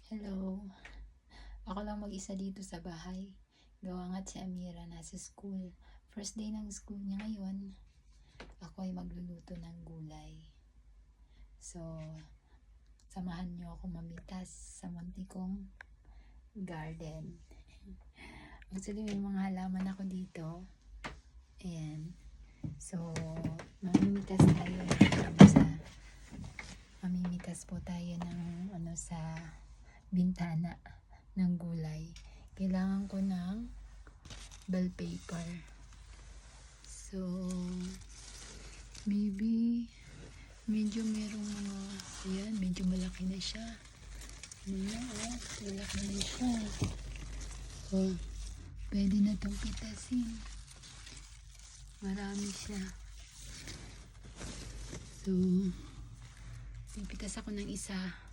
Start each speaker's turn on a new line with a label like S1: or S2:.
S1: Hello. Ako lang mag-isa dito sa bahay. Gawa nga't si Amira nasa school. First day ng school niya ngayon. Ako ay magluluto ng gulay. So, samahan niyo ako mamitas sa munti kong garden. Actually, may mga halaman ako dito. Ayan. So, mamimitas po tayo ng sa bintana ng gulay. Kailangan ko ng bell paper. So, maybe medyo merong mga, ayan, medyo malaki na siya. Malaki na siya. Oh, pwede na itong pitasin. Marami siya. So, pipitas ako ng isa.